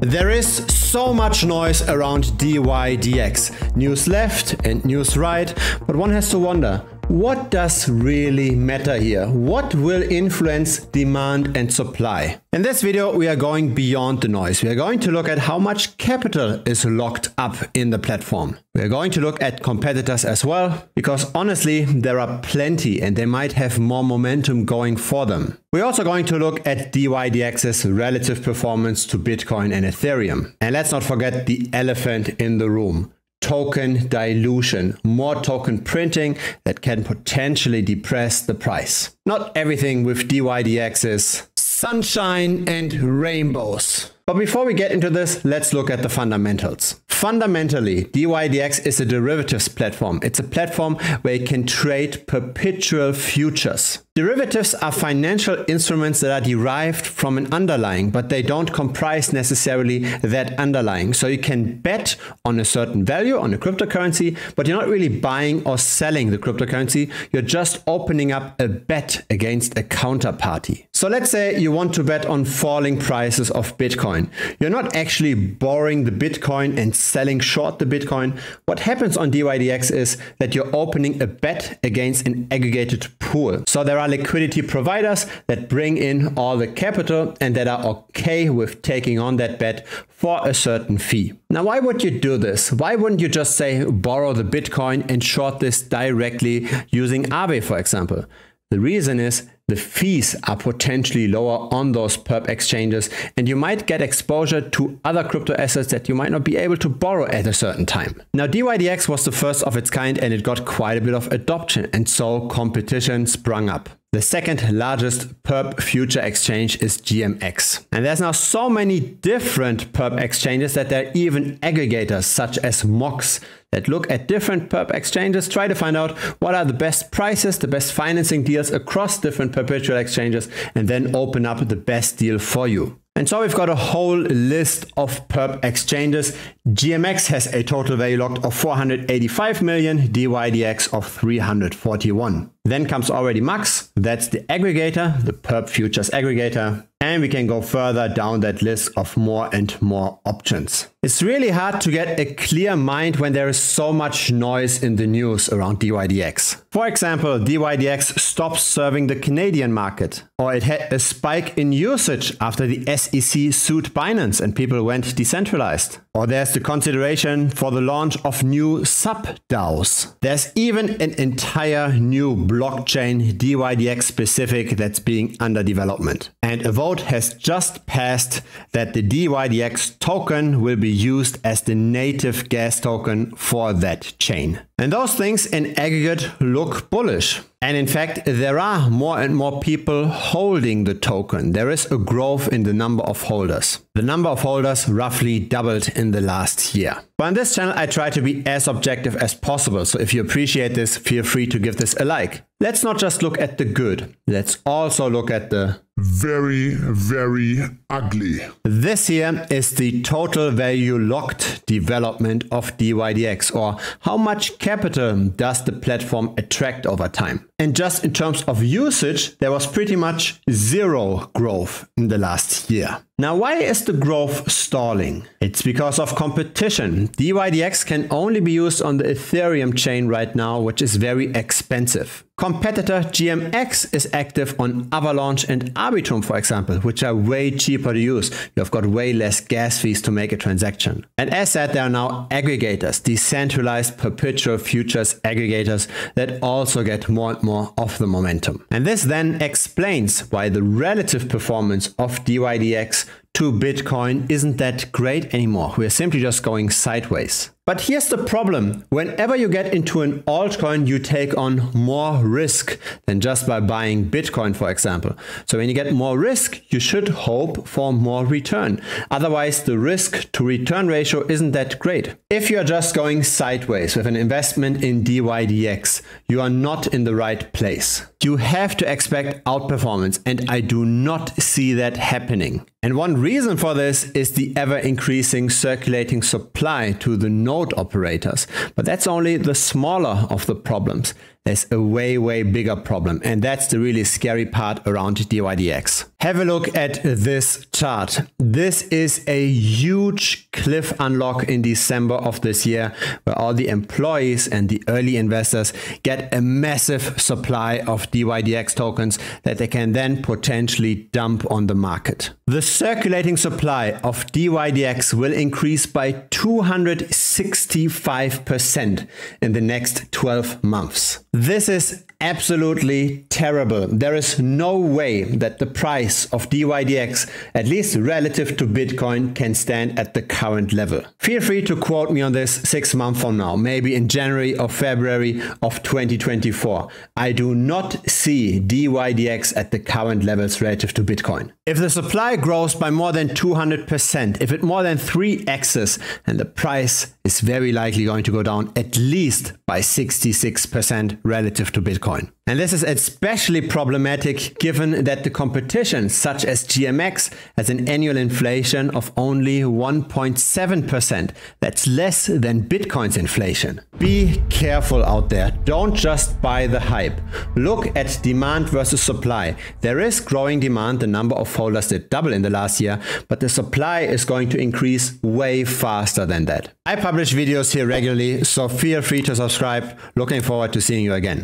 There is so much noise around DYDX. News left and news right, but one has to wonder, what does really matter here? What will influence demand and supply? In this video, we are going beyond the noise. We are going to look at how much capital is locked up in the platform. We are going to look at competitors as well, because honestly, there are plenty and they might have more momentum going for them. We're also going to look at DYDX's relative performance to Bitcoin and Ethereum. And let's not forget the elephant in the room. Token dilution, more token printing that can potentially depress the price. Not everything with DYDX is sunshine and rainbows. But before we get into this, let's look at the fundamentals. Fundamentally, DYDX is a derivatives platform. It's a platform where you can trade perpetual futures. Derivatives are financial instruments that are derived from an underlying, but they don't comprise necessarily that underlying. So you can bet on a certain value on a cryptocurrency, but you're not really buying or selling the cryptocurrency. You're just opening up a bet against a counterparty. So let's say you want to bet on falling prices of Bitcoin. You're not actually borrowing the Bitcoin and selling short the Bitcoin. What happens on DYDX is that you're opening a bet against an aggregated pool. So there are liquidity providers that bring in all the capital and that are okay with taking on that bet for a certain fee. Now, why would you do this? Why wouldn't you just say borrow the Bitcoin and short this directly using Aave, for example? The reason is the fees are potentially lower on those perp exchanges, and you might get exposure to other crypto assets that you might not be able to borrow at a certain time. Now, DYDX was the first of its kind and it got quite a bit of adoption, and so competition sprung up. The second largest perp future exchange is GMX. And there's now so many different perp exchanges that there are even aggregators such as MOX that look at different perp exchanges, try to find out what are the best prices, the best financing deals across different perpetual exchanges, and then open up the best deal for you. And so we've got a whole list of perp exchanges. GMX has a total value locked of 485 million, DYDX of 341. Then comes already MAX, that's the aggregator, the perp futures aggregator. And we can go further down that list of more and more options. It's really hard to get a clear mind when there is so much noise in the news around DYDX. For example, DYDX stopped serving the Canadian market, or it had a spike in usage after the SEC sued Binance and people went decentralized. Or there's the consideration for the launch of new sub-DAOs. There's even an entire new blockchain DYDX specific that's being under development. And a vote has just passed that the DYDX token will be used as the native gas token for that chain. And those things in aggregate look bullish. And in fact, there are more and more people holding the token. There is a growth in the number of holders. The number of holders roughly doubled in the last year. But on this channel, I try to be as objective as possible. So if you appreciate this, feel free to give this a like. Let's not just look at the good. Let's also look at the very, very ugly. This here is the total value locked development of DYDX, or how much capital does the platform attract over time. And just in terms of usage, there was pretty much zero growth in the last year. Now, why is the growth stalling? It's because of competition. DYDX can only be used on the Ethereum chain right now, which is very expensive. Competitor GMX is active on Avalanche and Arbitrum, for example, which are way cheaper to use. You've got way less gas fees to make a transaction. And as said, there are now aggregators, decentralized perpetual futures aggregators that also get more and more of the momentum. And this then explains why the relative performance of DYDX to Bitcoin isn't that great anymore. We're simply just going sideways. But here's the problem. Whenever you get into an altcoin, you take on more risk than just by buying Bitcoin, for example. So when you get more risk, you should hope for more return. Otherwise, the risk to return ratio isn't that great. If you're just going sideways with an investment in DYDX, you are not in the right place. You have to expect outperformance, and I do not see that happening. And one reason for this is the ever-increasing circulating supply to the node operators. But that's only the smaller of the problems. there's a way bigger problem. And that's the really scary part around DYDX. Have a look at this chart. This is a huge cliff unlock in December of this year, where all the employees and the early investors get a massive supply of DYDX tokens that they can then potentially dump on the market. The circulating supply of DYDX will increase by 265% in the next 12 months. This is absolutely terrible. There is no way that the price of DYDX, at least relative to Bitcoin, can stand at the current level. Feel free to quote me on this 6 months from now, maybe in January or February of 2024. I do not see DYDX at the current levels relative to Bitcoin. If the supply grows by more than 200%, if it more than 3x's, then the price is very likely going to go down at least by 66% relative to Bitcoin. And this is especially problematic given that the competition, such as GMX, has an annual inflation of only 1.7%. That's less than Bitcoin's inflation. Be careful out there. Don't just buy the hype. Look at demand versus supply. There is growing demand. The number of holders did double in the last year, but the supply is going to increase way faster than that. I publish videos here regularly, so feel free to subscribe. Looking forward to seeing you again.